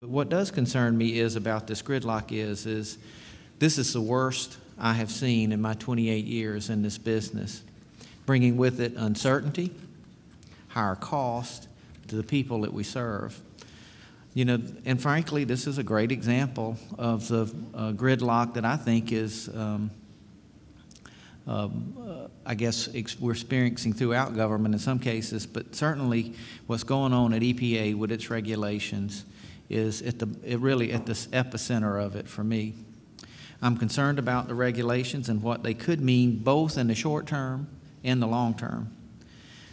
What does concern me is about this gridlock is this is the worst I have seen in my 28 years in this business, bringing with it uncertainty, higher cost to the people that we serve. You know, and frankly, this is a great example of the gridlock that I think is, I guess, we're experiencing throughout government in some cases, but certainly what's going on at EPA with its regulations is really at the epicenter of it for me. I'm concerned about the regulations and what they could mean both in the short term and the long term.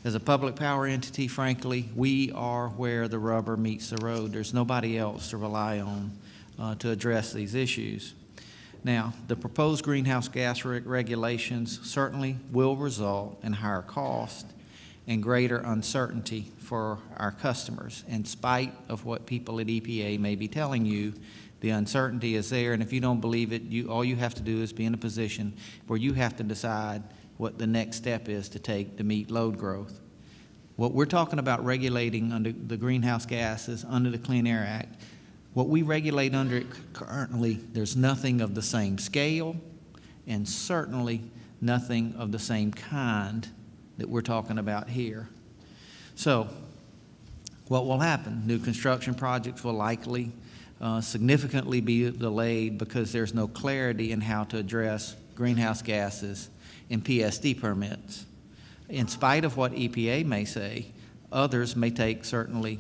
As a public power entity, frankly, we are where the rubber meets the road. There's nobody else to rely on to address these issues. Now, the proposed greenhouse gas regulations certainly will result in higher cost and greater uncertainty for our customers. In spite of what people at EPA may be telling you, the uncertainty is there, and if you don't believe it, all you have to do is be in a position where you have to decide what the next step is to take to meet load growth. What we're talking about regulating under the greenhouse gases under the Clean Air Act, what we regulate under it currently, there's nothing of the same scale and certainly nothing of the same kind that we're talking about here. So what will happen? New construction projects will likely significantly be delayed because there's no clarity in how to address greenhouse gases in PSD permits. In spite of what EPA may say, others may take certainly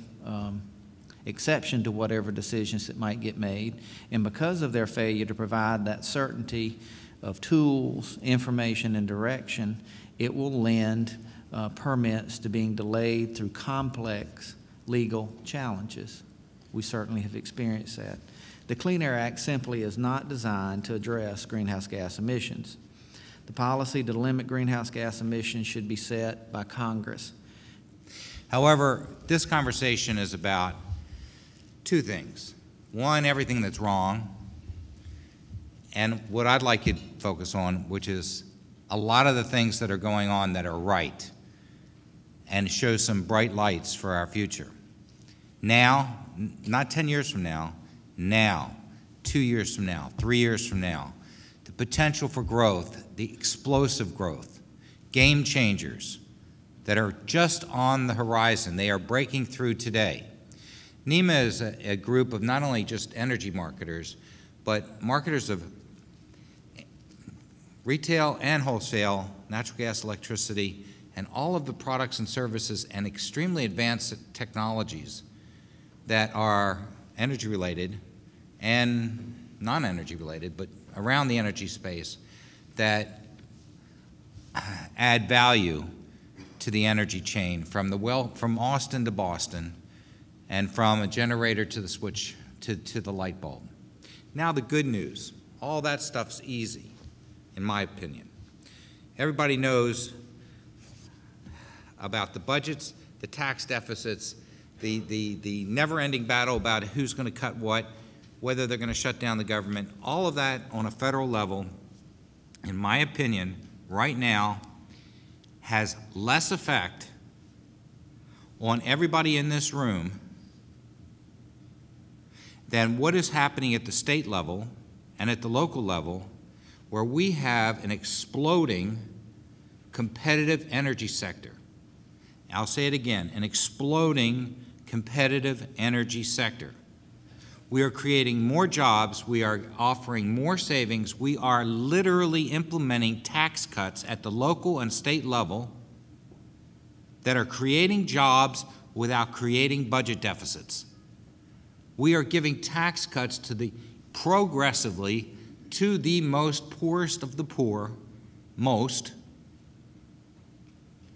exception to whatever decisions that might get made, and because of their failure to provide that certainty of tools, information, and direction, it will lend permits to being delayed through complex legal challenges. We certainly have experienced that. The Clean Air Act simply is not designed to address greenhouse gas emissions. The policy to limit greenhouse gas emissions should be set by Congress. However, this conversation is about two things. One, everything that's wrong, and what I'd like you to focus on, which is a lot of the things that are going on that are right and show some bright lights for our future. Now, not 10 years from now, now, 2 years from now, 3 years from now, the potential for growth, the explosive growth, game changers that are just on the horizon. They are breaking through today. NEMA is a group of not only just energy marketers, but marketers of retail and wholesale, natural gas, electricity, and all of the products and services and extremely advanced technologies that are energy related and non-energy related, but around the energy space that add value to the energy chain from Austin to Boston and from a generator to the switch to the light bulb. Now the good news, all that stuff's easy, in my opinion. Everybody knows about the budgets, the tax deficits, the never-ending battle about who's going to cut what, whether they're going to shut down the government. All of that on a federal level, in my opinion, right now, has less effect on everybody in this room than what is happening at the state level and at the local level, where we have an exploding competitive energy sector. I'll say it again, an exploding competitive energy sector. We are creating more jobs, we are offering more savings, we are literally implementing tax cuts at the local and state level that are creating jobs without creating budget deficits. We are giving tax cuts to progressively to the most poorest of the poor, most,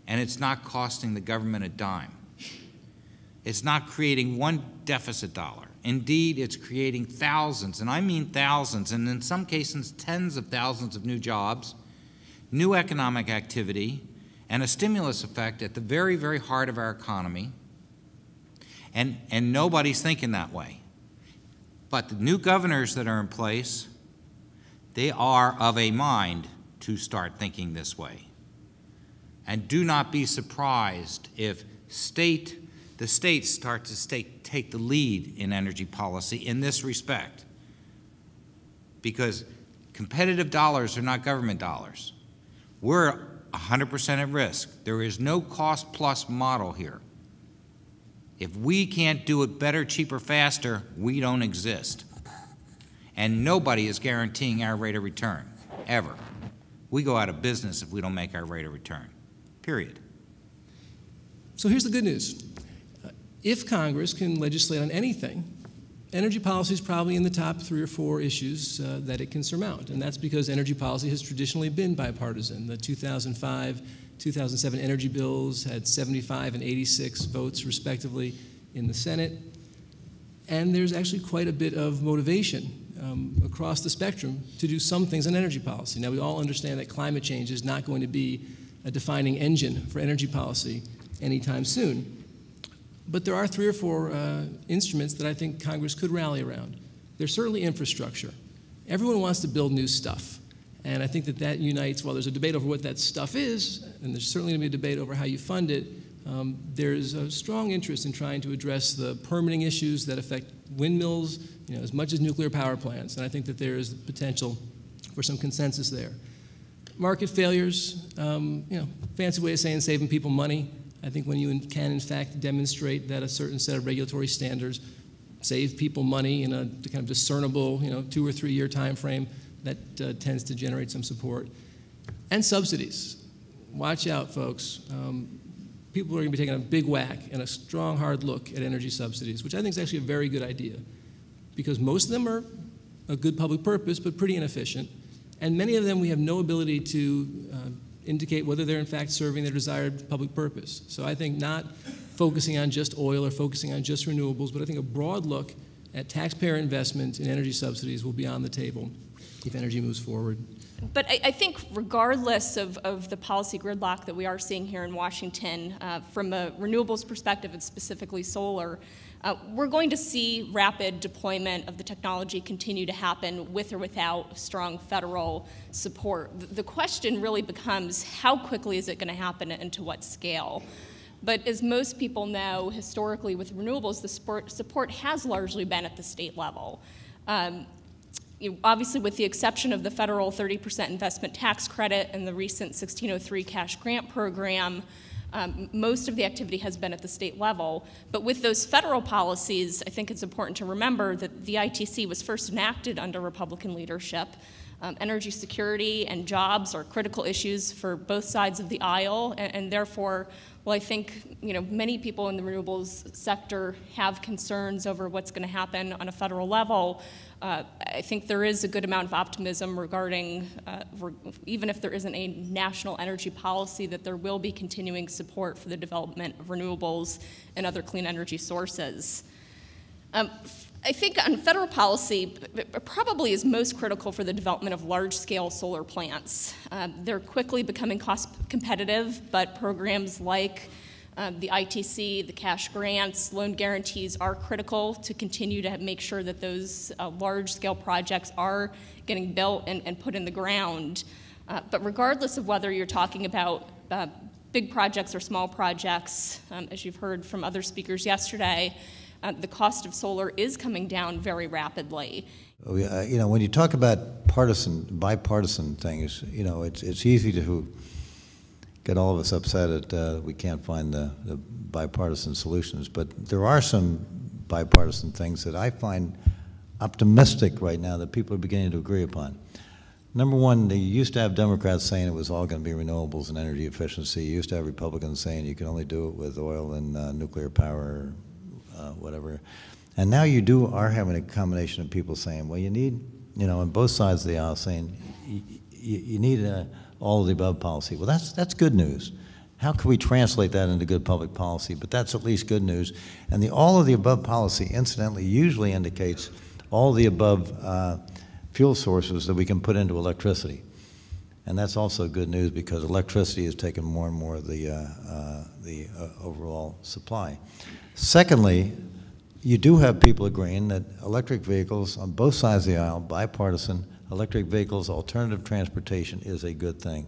and it's not costing the government a dime. It's not creating one deficit dollar. Indeed, it's creating thousands, and I mean thousands, and in some cases tens of thousands of new jobs, new economic activity, and a stimulus effect at the very, very heart of our economy, and nobody's thinking that way. But the new governors that are in place, they are of a mind to start thinking this way. And do not be surprised if state the states start to take the lead in energy policy in this respect, because competitive dollars are not government dollars. We're 100% at risk. There is no cost-plus model here. If we can't do it better, cheaper, faster, we don't exist. And nobody is guaranteeing our rate of return, ever. We go out of business if we don't make our rate of return, period. So here's the good news. If Congress can legislate on anything, energy policy is probably in the top 3 or 4 issues that it can surmount, and that's because energy policy has traditionally been bipartisan. The 2005, 2007 energy bills had 75 and 86 votes, respectively, in the Senate, and there's actually quite a bit of motivation across the spectrum to do some things on energy policy. Now, we all understand that climate change is not going to be a defining engine for energy policy anytime soon. But there are 3 or 4 instruments that I think Congress could rally around. There's certainly infrastructure. Everyone wants to build new stuff. And I think that that unites, while there's a debate over what that stuff is, and there's certainly going to be a debate over how you fund it, there's a strong interest in trying to address the permitting issues that affect windmills, as much as nuclear power plants. And I think that there is potential for some consensus there. Market failures, fancy way of saying saving people money. I think when you can, in fact, demonstrate that a certain set of regulatory standards save people money in a kind of discernible, 2 or 3 year time frame, that tends to generate some support. And subsidies. Watch out, folks. People are going to be taking a big whack and a strong, hard look at energy subsidies, which I think is actually a very good idea, because most of them are a good public purpose, but pretty inefficient. And many of them we have no ability to indicate whether they're in fact serving their desired public purpose. So I think not focusing on just oil or focusing on just renewables, but I think a broad look at taxpayer investment in energy subsidies will be on the table if energy moves forward. But I think regardless of the policy gridlock that we are seeing here in Washington, from a renewables perspective and specifically solar, we're going to see rapid deployment of the technology continue to happen with or without strong federal support. The question really becomes, how quickly is it going to happen and to what scale? But as most people know, historically with renewables, the support has largely been at the state level. Obviously, with the exception of the federal 30% investment tax credit and the recent 1603 cash grant program, most of the activity has been at the state level. But with those federal policies, I think it's important to remember that the ITC was first enacted under Republican leadership. Energy security and jobs are critical issues for both sides of the aisle, and therefore, well, I think many people in the renewables sector have concerns over what's going to happen on a federal level. I think there is a good amount of optimism regarding, even if there isn't a national energy policy, that there will be continuing support for the development of renewables and other clean energy sources. I think on federal policy, it probably is most critical for the development of large-scale solar plants. They're quickly becoming cost competitive, but programs like the ITC, the cash grants, loan guarantees are critical to continue to make sure that those large-scale projects are getting built and put in the ground. But regardless of whether you're talking about big projects or small projects, as you've heard from other speakers yesterday, the cost of solar is coming down very rapidly. When you talk about bipartisan things, it's easy to get all of us upset at we can't find the bipartisan solutions. But there are some bipartisan things that I find optimistic right now that people are beginning to agree upon. Number one, you used to have Democrats saying it was all going to be renewables and energy efficiency. You used to have Republicans saying you can only do it with oil and nuclear power, whatever. And now you are having a combination of people saying, well, you need, on both sides of the aisle saying, you need all of the above policy. Well, that's good news. How can we translate that into good public policy? But that's at least good news. And the all of the above policy, incidentally, usually indicates all the above fuel sources that we can put into electricity. And that's also good news because electricity has taken more and more of the overall supply. Secondly, you do have people agreeing that electric vehicles on both sides of the aisle, bipartisan, electric vehicles, alternative transportation is a good thing.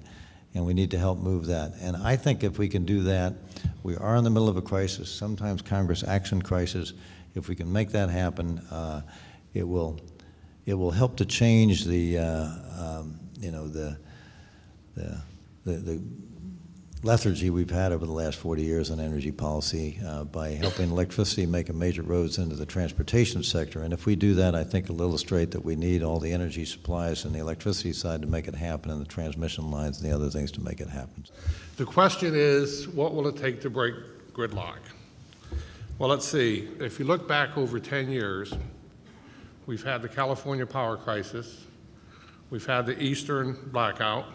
and we need to help move that. And I think if we can do that, we are in the middle of a crisis. Sometimes Congress acts in crisis. If we can make that happen, it will help to change the lethargy we've had over the last 40 years on energy policy by helping electricity make a major roads into the transportation sector. And if we do that, I think it'll illustrate that we need all the energy supplies on the electricity side to make it happen, and the transmission lines and the other things to make it happen. The question is, what will it take to break gridlock? Well, let's see. If you look back over 10 years, we've had the California power crisis, we've had the Eastern blackout,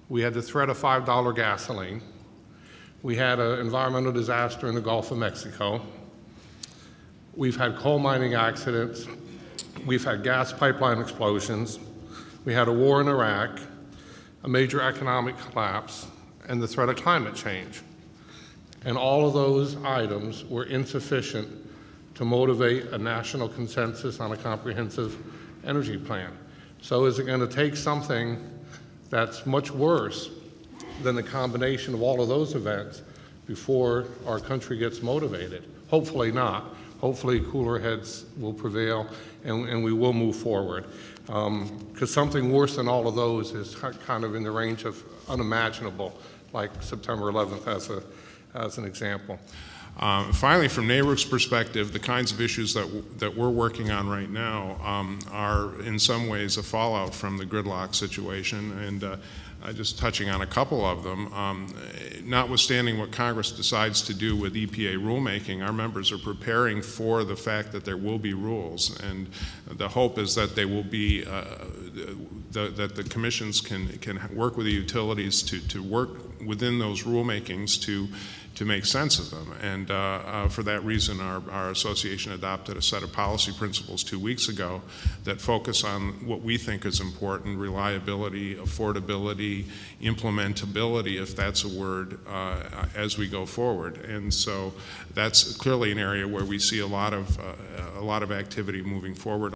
we had the threat of $5 gasoline, we had an environmental disaster in the Gulf of Mexico, we've had coal mining accidents, we've had gas pipeline explosions, we had a war in Iraq, a major economic collapse, and the threat of climate change. And all of those items were insufficient to motivate a national consensus on a comprehensive energy plan. So is it going to take something that's much worse than the combination of all of those events before our country gets motivated? Hopefully not. Hopefully cooler heads will prevail and we will move forward. Because something worse than all of those is kind of in the range of unimaginable, like September 11th as an example. Finally, from NARUC's perspective, the kinds of issues that we're working on right now are in some ways a fallout from the gridlock situation, and just touching on a couple of them, notwithstanding what Congress decides to do with EPA rulemaking, our members are preparing for the fact that there will be rules, and the hope is that they will be, that the commissions can work with the utilities to work within those rulemakings to make sense of them. And for that reason, our association adopted a set of policy principles 2 weeks ago that focus on what we think is important: reliability, affordability, implementability, if that's a word, as we go forward. And so that's clearly an area where we see a lot of activity moving forward.